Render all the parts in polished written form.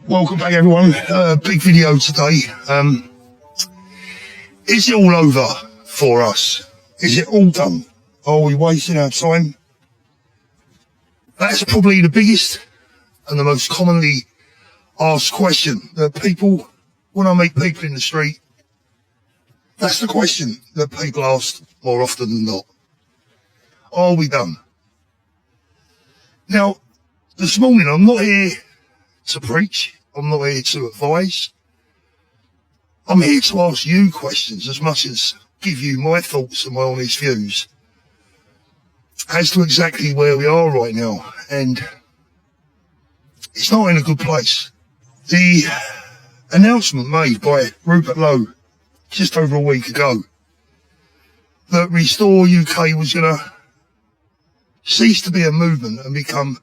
Welcome back, everyone. Big video today. Is it all over for us? Is it all done? Are we wasting our time? That's probably the biggest and the most commonly asked question that people, when I meet people in the street, that's the question that people ask more often than not. Are we done? Now, this morning I'm not here to preach. I'm not here to advise. I'm here to ask you questions as much as give you my thoughts and my honest views as to exactly where we are right now. And it's not in a good place. The announcement made by Rupert Lowe just over a week ago that Restore UK was going to cease to be a movement and become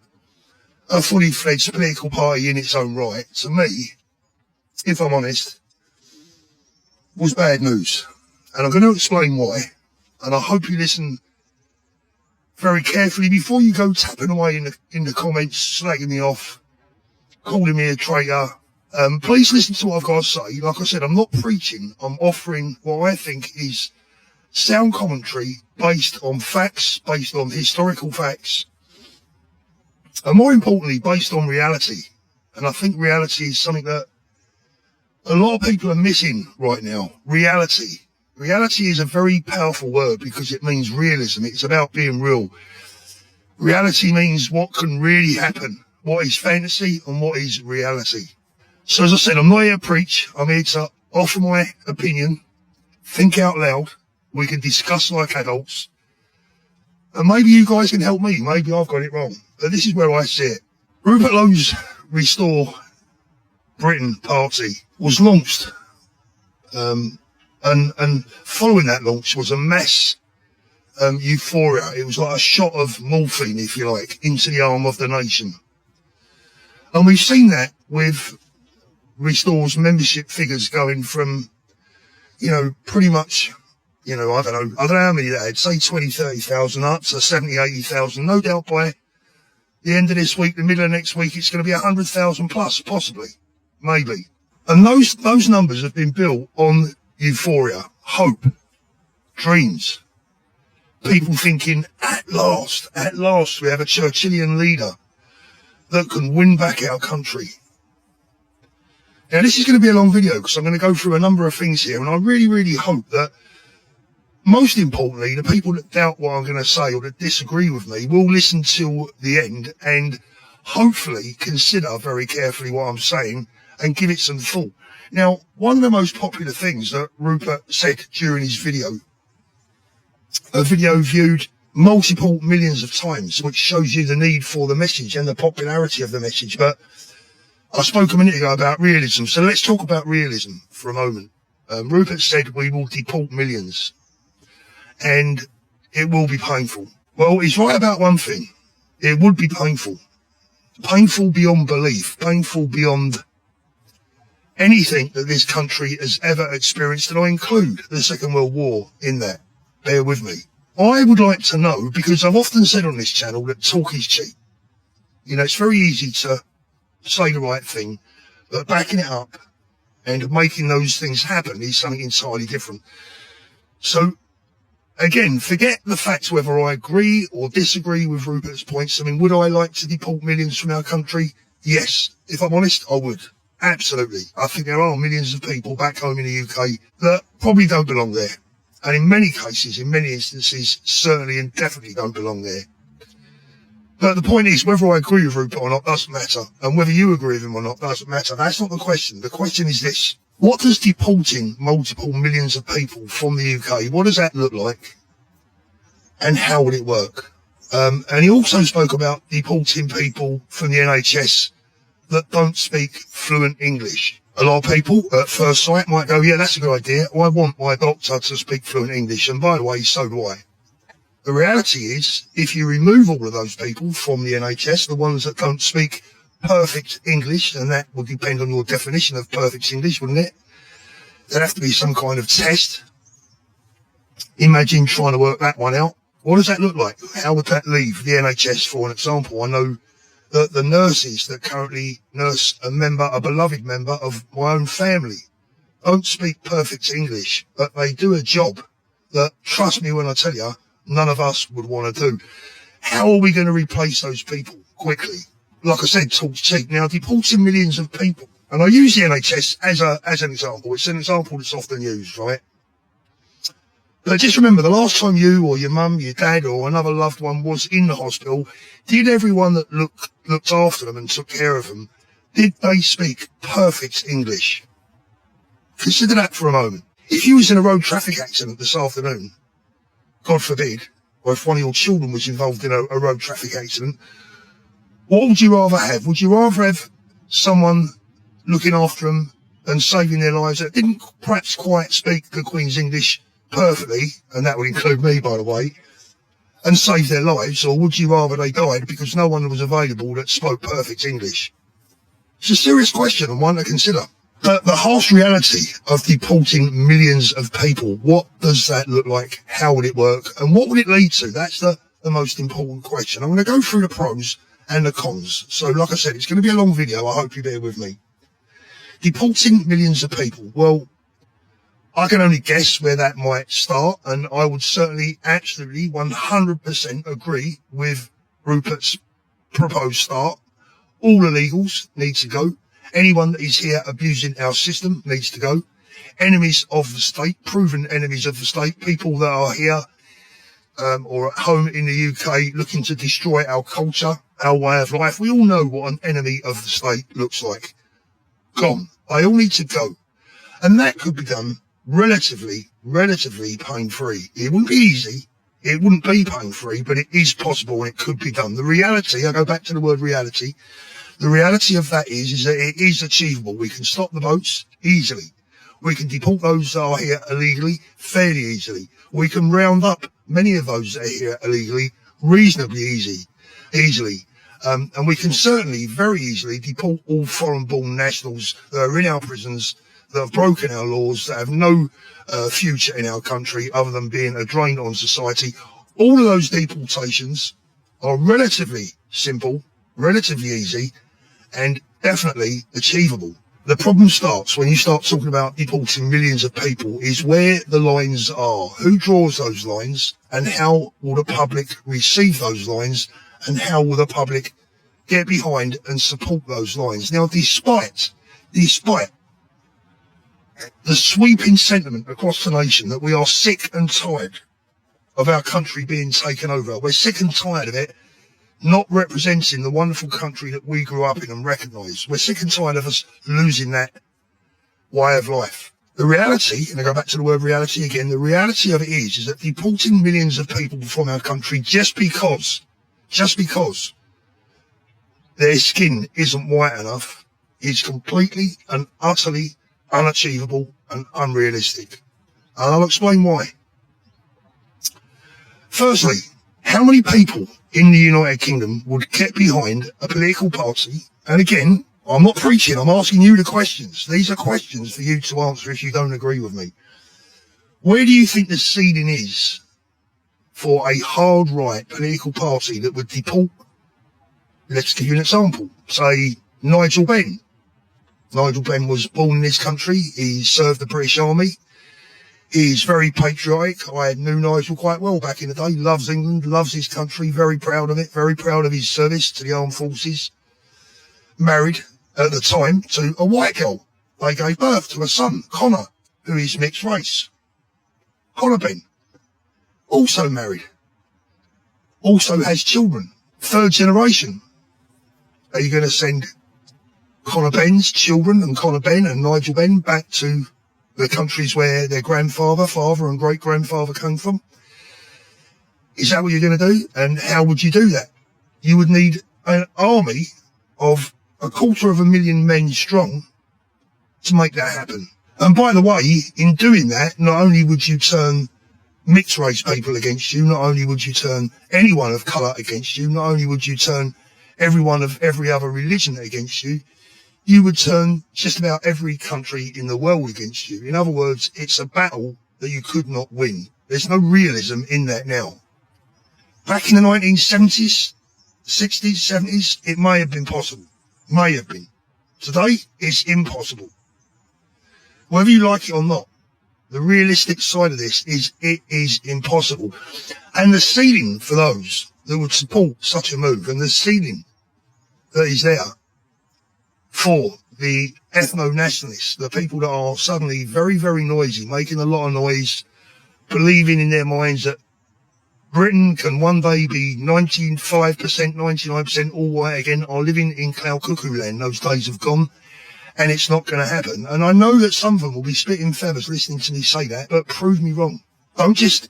a fully fledged political party in its own right, to me, if I'm honest, was bad news. And I'm going to explain why. And I hope you listen very carefully before you go tapping away in the comments, slagging me off, calling me a traitor. Please listen to what I've got to say. Like I said, I'm not preaching. I'm offering what I think is sound commentary based on facts, based on historical facts, and more importantly, based on reality. And I think reality is something that a lot of people are missing right now. Reality. Reality is a very powerful word because it means realism. It's about being real. Reality means what can really happen, what is fantasy and what is reality. So as I said, I'm not here to preach. I'm here to offer my opinion, think out loud. We can discuss like adults. And maybe you guys can help me. Maybe I've got it wrong. But this is where I see it. Rupert Lowe's Restore Britain party was launched. And following that launch was a mass euphoria. It was like a shot of morphine, if you like, into the arm of the nation. And we've seen that with Restore's membership figures going from, pretty much, I don't know how many they had, say 20, 30,000 up to 70, 80,000. No doubt by the end of this week, the middle of next week, it's going to be 100,000 plus, possibly, maybe. And those numbers have been built on euphoria, hope, dreams. People thinking, at last, we have a Churchillian leader that can win back our country. Now, this is going to be a long video because I'm going to go through a number of things here, and I really, really hope that, most importantly, the people that doubt what I'm going to say or that disagree with me will listen till the end and hopefully consider very carefully what I'm saying and give it some thought. Now, one of the most popular things that Rupert said during his video, a video viewed multiple millions of times, which shows you the need for the message and the popularity of the message. But I spoke a minute ago about realism, so let's talk about realism for a moment. Rupert said we will deport millions. And it will be painful. Well, he's right about one thing. It would be painful. Painful beyond belief. Painful beyond anything that this country has ever experienced. And I include the Second World War in that. Bear with me. I would like to know, because I've often said on this channel that talk is cheap. It's very easy to say the right thing, but backing it up and making those things happen is something entirely different. So, again, forget the fact whether I agree or disagree with Rupert's points. I mean, would I like to deport millions from our country? Yes. If I'm honest, I would. Absolutely. I think there are millions of people back home in the UK that probably don't belong there. And in many cases, in many instances, certainly and definitely don't belong there. But the point is, whether I agree with Rupert or not doesn't matter. And whether you agree with him or not doesn't matter. That's not the question. The question is this. What does deporting multiple millions of people from the UK, what does that look like? And how would it work? And he also spoke about deporting people from the NHS that don't speak fluent English. A lot of people at first sight might go, yeah, that's a good idea. I want my doctor to speak fluent English. And by the way, so do I. The reality is, if you remove all of those people from the NHS, the ones that don't speak perfect English, and that would depend on your definition of perfect English, wouldn't it? There'd have to be some kind of test. Imagine trying to work that one out. What does that look like? How would that leave the NHS, for an example? I know The nurses that currently nurse a beloved member of my own family don't speak perfect English, but they do a job that, trust me when I tell you, none of us would want to do. How are we going to replace those people quickly? Like I said, talk's cheap. Now, deporting millions of people, and I use the NHS as an example. It's an example that's often used, right? But just remember, the last time you or your mum, your dad or another loved one was in the hospital, did everyone that looked after them and took care of them, did they speak perfect English? Consider that for a moment. If you was in a road traffic accident this afternoon, God forbid, or if one of your children was involved in a road traffic accident, what would you rather have? Would you rather have someone looking after them and saving their lives that didn't perhaps quite speak the Queen's English perfectly, and that would include me, by the way, and save their lives, or would you rather they died because no one was available that spoke perfect English? It's a serious question and one to consider. But the harsh reality of deporting millions of people, what does that look like? How would it work? And what would it lead to? That's the most important question. I'm going to go through the pros and the cons. So like I said, it's going to be a long video. I hope you bear with me. Deporting millions of people. Well, I can only guess where that might start, and I would certainly absolutely 100% agree with Rupert's proposed start. All illegals need to go. Anyone that is here abusing our system needs to go. Enemies of the state, proven enemies of the state, people that are here or at home in the UK looking to destroy our culture, our way of life. We all know what an enemy of the state looks like. Gone. They all need to go. And that could be done relatively pain-free. It wouldn't be easy. It wouldn't be pain-free, but it is possible and it could be done. The reality, I go back to the word reality, the reality of that is that it is achievable. We can stop the boats easily. We can deport those that are here illegally fairly easily. We can round up many of those that are here illegally reasonably easily. And we can certainly very easily deport all foreign-born nationals that are in our prisons, that have broken our laws, that have no future in our country other than being a drain on society. All of those deportations are relatively simple, relatively easy, and definitely achievable. The problem starts when you start talking about deporting millions of people is where the lines are. Who draws those lines, and how will the public receive those lines, and how will the public get behind and support those lines? Now, despite the sweeping sentiment across the nation that we are sick and tired of our country being taken over, we're sick and tired of it not representing the wonderful country that we grew up in and recognise. We're sick and tired of us losing that way of life. The reality, and I go back to the word reality again, the reality of it is that deporting millions of people from our country just because their skin isn't white enough is completely and utterly unachievable and unrealistic. And I'll explain why. Firstly, how many people in the United Kingdom would get behind a political party? And again, I'm not preaching, I'm asking you the questions. These are questions for you to answer if you don't agree with me. Where do you think the ceiling is for a hard right political party that would deport, let's give you an example, say Nigel Benn. Nigel Benn was born in this country, he served the British Army, he's very patriotic. I knew Nigel quite well back in the day, loves England, loves his country, very proud of it, very proud of his service to the armed forces. Married at the time to a white girl. They gave birth to a son, Connor, who is mixed race. Connor Benn, also married, also has children, third generation. Are you going to send Connor Benn's children and Connor Benn and Nigel Benn back to the countries where their grandfather, father and great-grandfather came from? Is that what you're going to do? And how would you do that? You would need an army of 250,000 men strong to make that happen. And by the way, in doing that, not only would you turn mixed race people against you, not only would you turn anyone of colour against you, not only would you turn everyone of every other religion against you, you would turn just about every country in the world against you. In other words, it's a battle that you could not win. There's no realism in that now. Back in the 1970s, 60s, 70s, it may have been possible. May have been. Today, it's impossible. Whether you like it or not, the realistic side of this is it is impossible. And the ceiling for those that would support such a move, and the ceiling that is there for the ethno-nationalists, the people that are suddenly very, very noisy, making a lot of noise, believing in their minds that Britain can one day be 95%, 99% all white again, are living in cloud cuckoo land. Those days have gone, and it's not going to happen. And I know that some of them will be spitting feathers listening to me say that, but prove me wrong. Don't just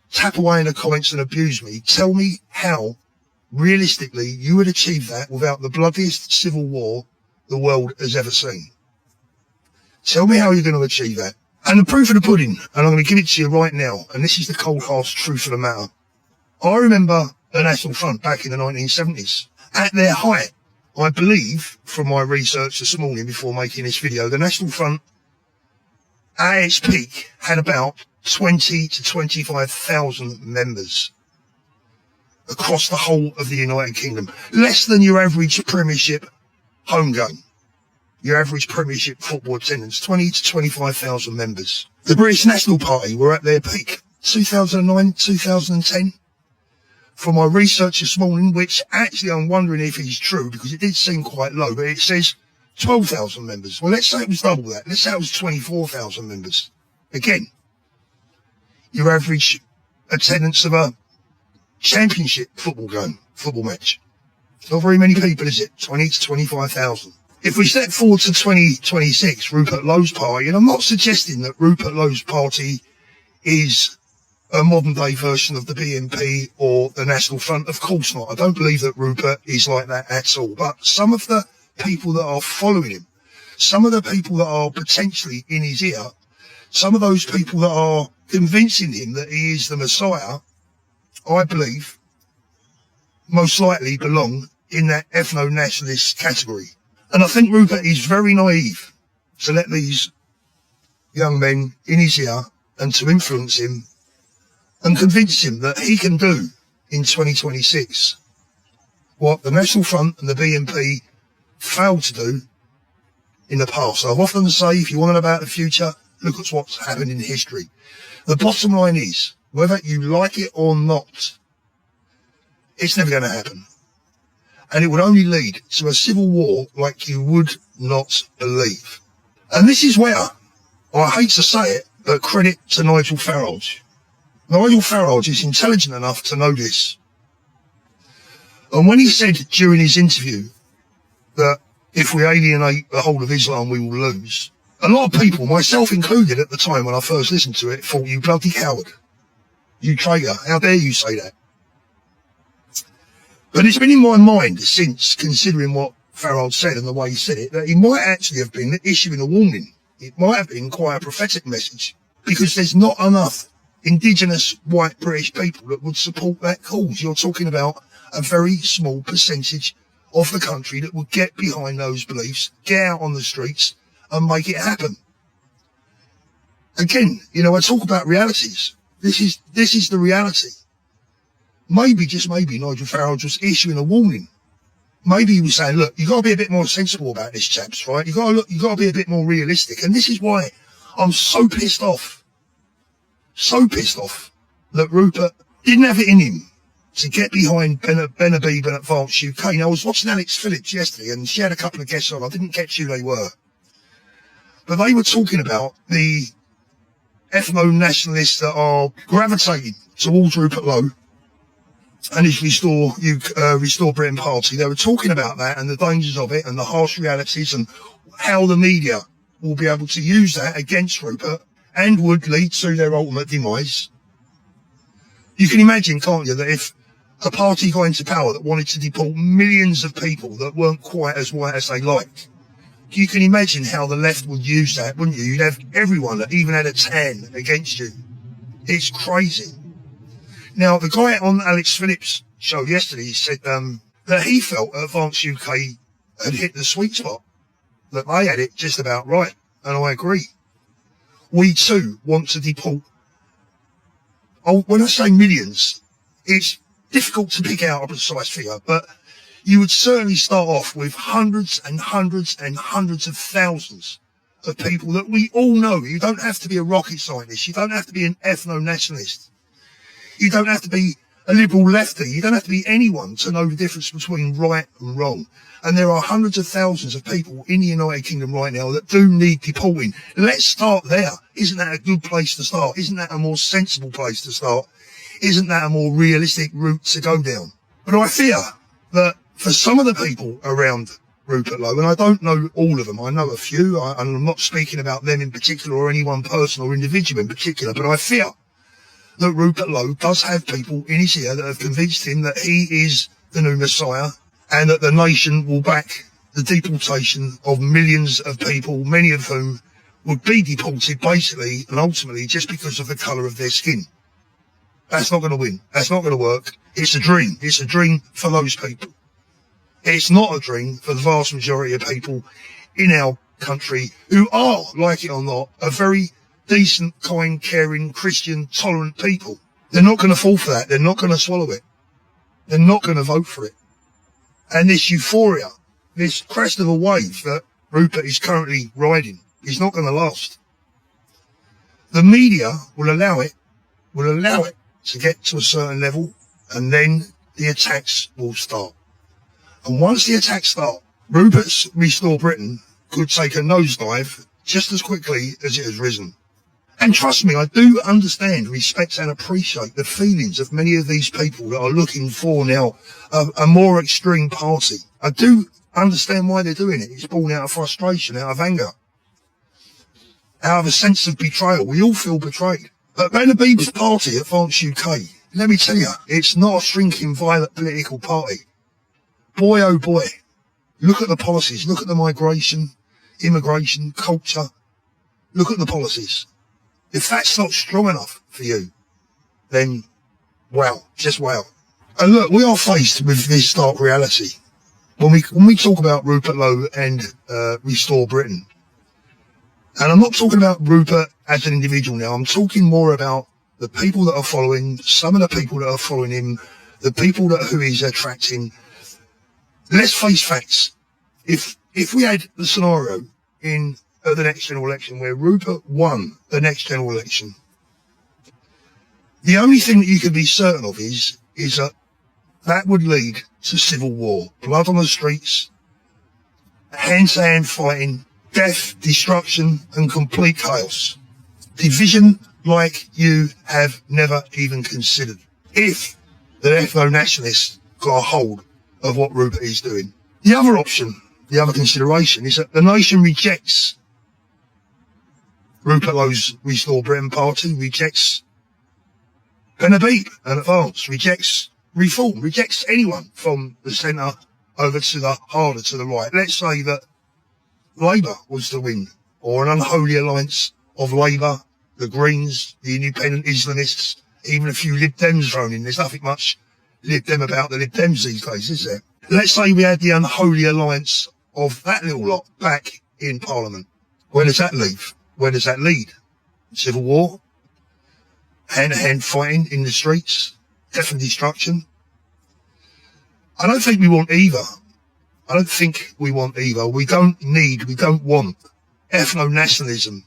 tap away in the comments and abuse me. Tell me how, realistically, you would achieve that without the bloodiest civil war the world has ever seen. Tell me how you're going to achieve that. And the proof of the pudding, and I'm going to give it to you right now, and this is the cold, harsh truth of the matter. I remember the National Front back in the 1970s. At their height, I believe, from my research this morning before making this video, the National Front, at its peak, had about 20 to 25,000 members across the whole of the United Kingdom. Less than your average Premiership home game. Your average Premiership football attendance, 20 to 25,000 members. The British National Party were at their peak, 2009, 2010. From my research this morning, which actually I'm wondering if it is true, because it did seem quite low, but it says 12,000 members. Well, let's say it was double that. Let's say it was 24,000 members. Again, your average attendance of a championship football game, football match. Not very many people, is it? 20 to 25,000. If we step forward to 2026, Rupert Lowe's party, and I'm not suggesting that Rupert Lowe's party is a modern day version of the BNP or the National Front. Of course not. I don't believe that Rupert is like that at all. But some of the people that are following him, some of the people that are potentially in his ear, some of those people that are convincing him that he is the Messiah, I believe, most likely belong in that ethno-nationalist category. And I think Rupert is very naive to let these young men in his ear and to influence him and convince him that he can do in 2026 what the National Front and the BNP failed to do in the past. I've often say, if you want to know about the future, look at what's happened in history. The bottom line is, whether you like it or not, it's never going to happen. And it would only lead to a civil war like you would not believe. And this is where, I hate to say it, but credit to Nigel Farage. Nigel Farage is intelligent enough to know this. And when he said during his interview that if we alienate the whole of Islam, we will lose, a lot of people, myself included at the time when I first listened to it, thought, you bloody coward. You traitor. How dare you say that? But it's been in my mind since, considering what Farage said and the way he said it, that he might actually have been issuing a warning. It might have been quite a prophetic message, because there's not enough indigenous white British people that would support that cause. You're talking about a very small percentage of the country that would get behind those beliefs, get out on the streets and make it happen. Again, you know, I talk about realities. This is the reality. Maybe, just maybe, Nigel Farage was issuing a warning. Maybe he was saying, look, you've got to be a bit more sensible about this, chaps, right? You've got to be a bit more realistic. And this is why I'm so pissed off that Rupert didn't have it in him to get behind Ben Habib and Advance UK. Now, I was watching Alex Phillips yesterday, and she had a couple of guests on. I didn't catch who they were. But they were talking about the ethno-nationalists that are gravitating towards Rupert Lowe and his Restore Britain party. They were talking about that and the dangers of it and the harsh realities and how the media will be able to use that against Rupert and would lead to their ultimate demise. You can imagine, can't you, that if a party got into power that wanted to deport millions of people that weren't quite as white as they liked, you can imagine how the left would use that, wouldn't you? You'd have everyone that even had a tan against you. It's crazy. Now, the guy on Alex Phillips' show yesterday said that he felt Advance UK had hit the sweet spot, that they had it just about right, and I agree. We too want to deport. Oh, when I say millions, it's difficult to pick out a precise figure, but you would certainly start off with hundreds and hundreds and hundreds of thousands of people that we all know. You don't have to be a rocket scientist. You don't have to be an ethno-nationalist. You don't have to be a liberal lefty. You don't have to be anyone to know the difference between right and wrong. And there are hundreds of thousands of people in the United Kingdom right now that do need deporting. Let's start there. Isn't that a good place to start? Isn't that a more sensible place to start? Isn't that a more realistic route to go down? But I fear that for some of the people around Rupert Lowe, and I don't know all of them, I know a few, and I'm not speaking about them in particular or any one person or individual in particular, but I fear that Rupert Lowe does have people in his ear that have convinced him that he is the new Messiah and that the nation will back the deportation of millions of people, many of whom would be deported basically and ultimately just because of the colour of their skin. That's not going to win. That's not going to work. It's a dream. It's a dream for those people. It's not a dream for the vast majority of people in our country who are, like it or not, a very decent, kind, caring, Christian, tolerant people. They're not going to fall for that. They're not going to swallow it. They're not going to vote for it. And this euphoria, this crest of a wave that Rupert is currently riding, is not going to last. The media will allow it to get to a certain level, and then the attacks will start. And once the attacks start, Rupert's Restore Britain could take a nosedive just as quickly as it has risen. And trust me, I do understand, respect and appreciate the feelings of many of these people that are looking for now a more extreme party. I do understand why they're doing it. It's born out of frustration, out of anger, out of a sense of betrayal. We all feel betrayed. But Ben Habib's party, Advance UK, let me tell you, it's not a shrinking, violent political party. Boy, oh boy, look at the policies. Look at the migration, immigration, culture. Look at the policies. If that's not strong enough for you, then wow, just wow. And look, we are faced with this stark reality. When we talk about Rupert Lowe and Restore Britain, and I'm not talking about Rupert as an individual now, I'm talking more about the people that are following, some of the people that are following him, the people who he's attracting. Let's face facts. If we had the scenario in the next general election where Rupert won the next general election, the only thing that you can be certain of is that would lead to civil war, blood on the streets, hand-to-hand fighting, death, destruction, and complete chaos. Division like you have never even considered. If the ethno-nationalists got a hold of what Rupert is doing. The other option, the other consideration, is that the nation rejects Rupert Lowe's Restore Britain party, rejects Ben Habib and Advance, rejects Reform, rejects anyone from the centre over to the harder to the right. Let's say that Labour was to win, or an unholy alliance of Labour, the Greens, the Independent Islamists, even a few Lib Dems thrown in. There's nothing much Lib Dem about the Lib Dems these days, is there? Let's say we had the unholy alliance of that little lot back in Parliament. Where does that leave? Where does that lead? Civil war? Hand-to-hand fighting in the streets? Death and destruction? I don't think we want either. I don't think we want either. We don't want ethno-nationalism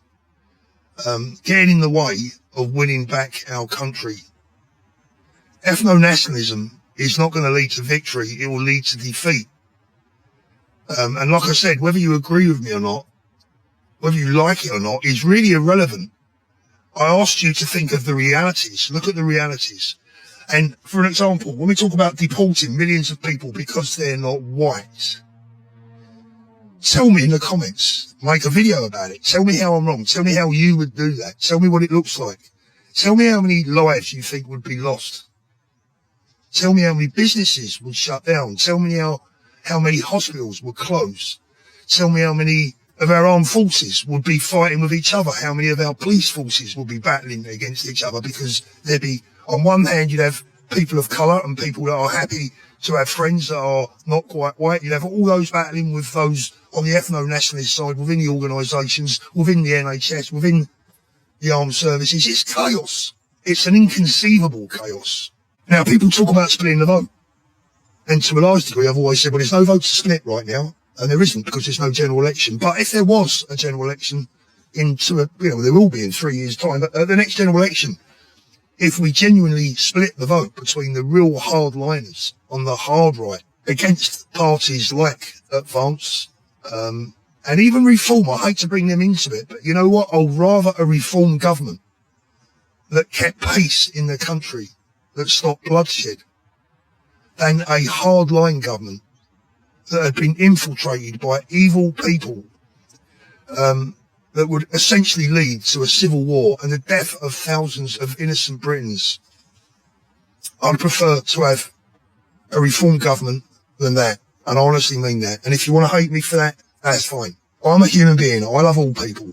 getting in the way of winning back our country. Ethno-nationalism is not going to lead to victory. It will lead to defeat. And like I said, whether you agree with me or not, whether you like it or not, is really irrelevant. I asked you to think of the realities. Look at the realities. And for an example, when we talk about deporting millions of people because they're not white, tell me in the comments, make a video about it. Tell me how I'm wrong. Tell me how you would do that. Tell me what it looks like. Tell me how many lives you think would be lost. Tell me how many businesses would shut down. Tell me how many hospitals would close. Tell me how many of our armed forces would be fighting with each other. How many of our police forces would be battling against each other, because there'd be, on one hand, you'd have people of colour and people that are happy to have friends that are not quite white. You'd have all those battling with those on the ethno-nationalist side, within the organisations, within the NHS, within the armed services. It's chaos. It's an inconceivable chaos. Now, people talk about splitting the vote. And to a large degree, I've always said, well, there's no vote to split right now. And there isn't, because there's no general election. But if there was a general election there will be in 3 years' time, but at the next general election, if we genuinely split the vote between the real hardliners on the hard right against parties like Advance, and even Reform, I hate to bring them into it, but you know what? I'd rather a Reform government that kept pace in the country, that stopped bloodshed, than a hardline government that had been infiltrated by evil people, that would essentially lead to a civil war and the death of thousands of innocent Britons. I'd prefer to have a Reform government than that, and I honestly mean that. And if you want to hate me for that, that's fine. I'm a human being. I love all people.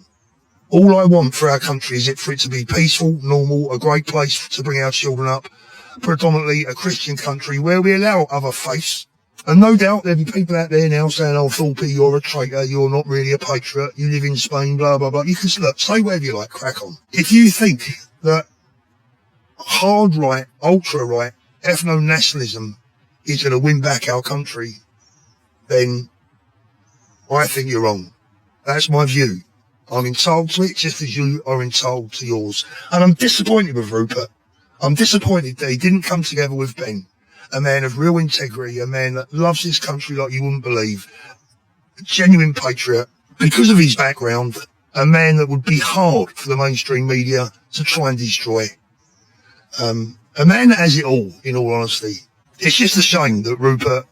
All I want for our country is for it to be peaceful, normal, a great place to bring our children up, predominantly a Christian country where we allow other faiths. And no doubt there'll be people out there now saying, oh, Thorpe, you're a traitor, you're not really a patriot, you live in Spain, blah, blah, blah. You can say whatever you like, crack on. If you think that hard right, ultra right, ethno-nationalism is going to win back our country, then I think you're wrong. That's my view. I'm entitled to it just as you are entitled to yours. And I'm disappointed with Rupert. I'm disappointed that he didn't come together with Ben. A man of real integrity, a man that loves his country like you wouldn't believe, a genuine patriot, because of his background, a man that would be hard for the mainstream media to try and destroy. A man that has it all, in all honesty. It's just a shame that Rupert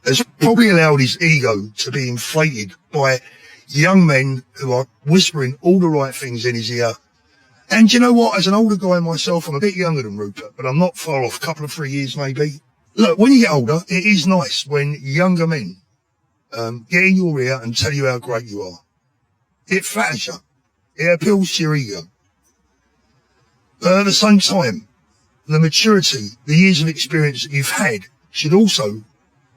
has probably allowed his ego to be inflated by young men who are whispering all the right things in his ear. And you know what? As an older guy myself, I'm a bit younger than Rupert, but I'm not far off, a couple of 3 years maybe. Look, when you get older, it is nice when younger men get in your ear and tell you how great you are. It flatters you. It appeals to your ego. But at the same time, the maturity, the years of experience that you've had should also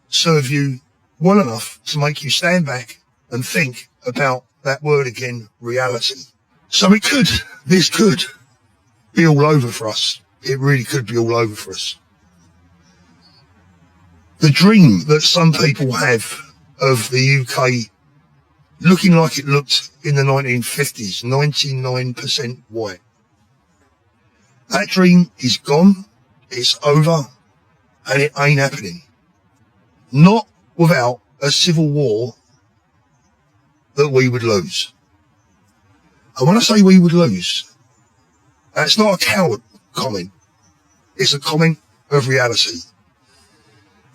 serve you well enough to make you stand back and think about that word again, reality. So this could be all over for us. It really could be all over for us. The dream that some people have of the UK looking like it looked in the 1950s, 99% white. That dream is gone, it's over, and it ain't happening. Not without a civil war that we would lose. And when I say we would lose, that's not a coward comment. It's a comment of reality.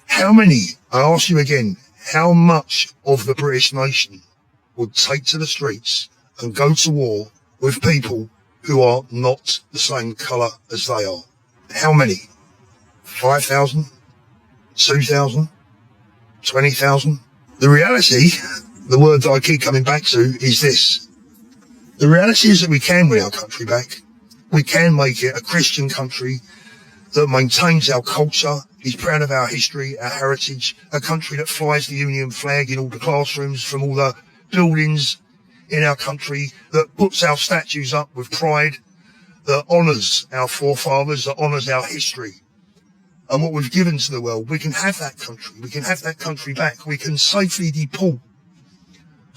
How many, I ask you again, how much of the British nation would take to the streets and go to war with people who are not the same colour as they are? How many? 5,000? 2,000? 20,000? The reality, the word that I keep coming back to, is this. The reality is that we can win our country back. We can make it a Christian country that maintains our culture, is proud of our history, our heritage, a country that flies the Union flag in all the classrooms from all the buildings in our country, that puts our statues up with pride, that honours our forefathers, that honours our history and what we've given to the world. We can have that country. We can have that country back. We can safely deport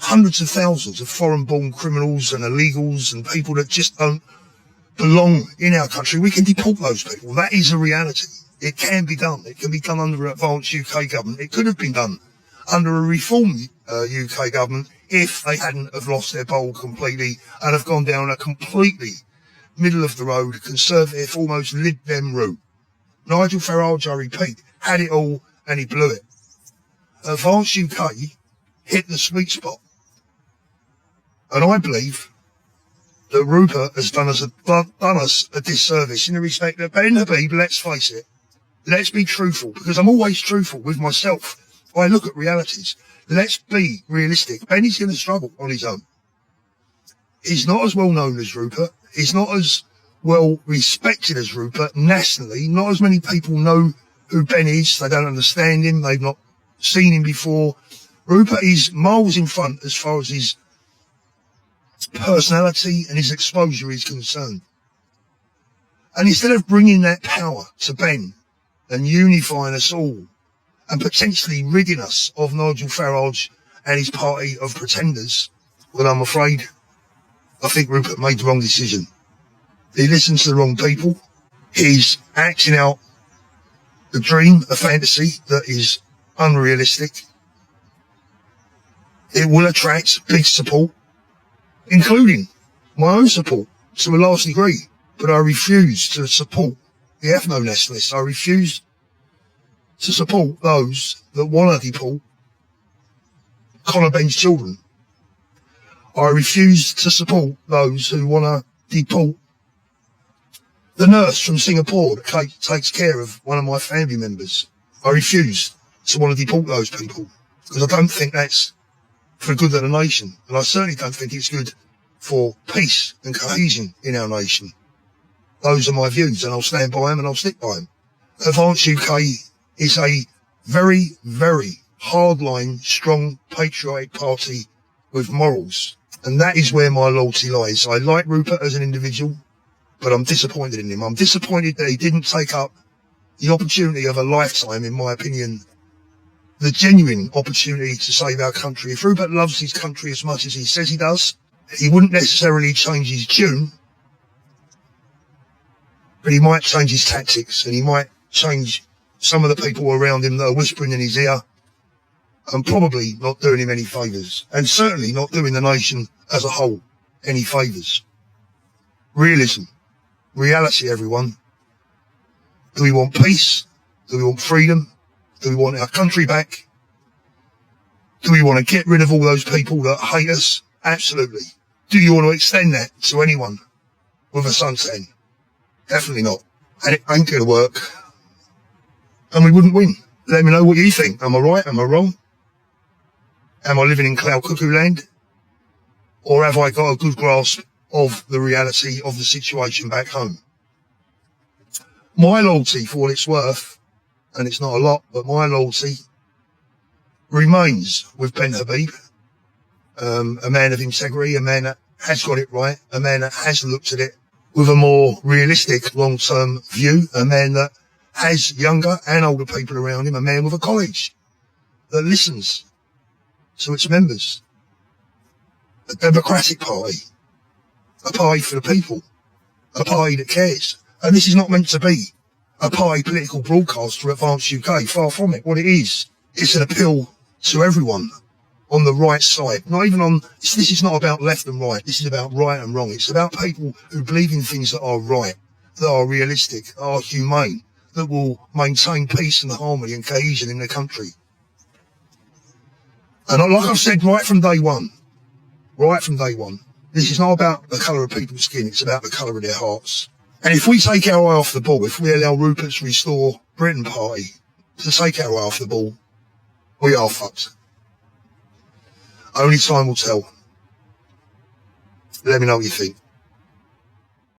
hundreds of thousands of foreign-born criminals and illegals and people that just don't belong in our country. We can deport those people. That is a reality. It can be done. It can be done under an advanced UK government. It could have been done under a reformed UK government if they hadn't have lost their bowl completely and have gone down a completely middle-of-the-road, conservative, almost Lib Dem route. Nigel Farage, I repeat, had it all and he blew it. Advanced UK hit the sweet spot. And I believe that Rupert has done us a disservice in the respect that Ben Habib, let's face it, let's be truthful, because I'm always truthful with myself. I look at realities. Let's be realistic. Benny's going to struggle on his own. He's not as well known as Rupert. He's not as well respected as Rupert nationally. Not as many people know who Ben is. They don't understand him. They've not seen him before. Rupert is miles in front as far as his personality and his exposure is concerned. And instead of bringing that power to Ben and unifying us all and potentially ridding us of Nigel Farage and his party of pretenders, well, I'm afraid I think Rupert made the wrong decision. He listened to the wrong people. He's acting out a dream, a fantasy that is unrealistic. It will attract big support, including my own support to a large degree, but I refuse to support the ethno-nationalists. I refuse to support those that want to deport Conor Ben's children. I refuse to support those who want to deport the nurse from Singapore that takes care of one of my family members. I refuse to want to deport those people because I don't think that's for the good of the nation. And I certainly don't think it's good for peace and cohesion in our nation. Those are my views, and I'll stand by them and I'll stick by them. Advance UK is a very, very hardline, strong, patriotic party with morals. And that is where my loyalty lies. I like Rupert as an individual, but I'm disappointed in him. I'm disappointed that he didn't take up the opportunity of a lifetime, in my opinion, the genuine opportunity to save our country. If Rupert loves his country as much as he says he does, he wouldn't necessarily change his tune, but he might change his tactics, and he might change some of the people around him that are whispering in his ear, and probably not doing him any favours, and certainly not doing the nation as a whole any favours. Realism, reality, everyone. Do we want peace? Do we want freedom? Do we want our country back? Do we want to get rid of all those people that hate us? Absolutely. Do you want to extend that to anyone with a suntan? Definitely not. And it ain't going to work. And we wouldn't win. Let me know what you think. Am I right? Am I wrong? Am I living in cloud cuckoo land? Or have I got a good grasp of the reality of the situation back home? My loyalty, for what it's worth, and it's not a lot, but my loyalty remains with Ben Habib, a man of integrity, a man that has got it right, a man that has looked at it with a more realistic long-term view, a man that has younger and older people around him, a man with a college that listens to its members, a democratic party, a party for the people, a party that cares. And this is not meant to be a party political broadcast for Advance UK, far from it. What it is, it's an appeal to everyone on the right side. Not even on, this is not about left and right, this is about right and wrong. It's about people who believe in things that are right, that are realistic, that are humane, that will maintain peace and harmony and cohesion in the country. And like I've said right from day one, this is not about the colour of people's skin, it's about the colour of their hearts. And if we take our eye off the ball, if we allow Rupert's Restore Britain party to take our eye off the ball, we are fucked. Only time will tell. Let me know what you think.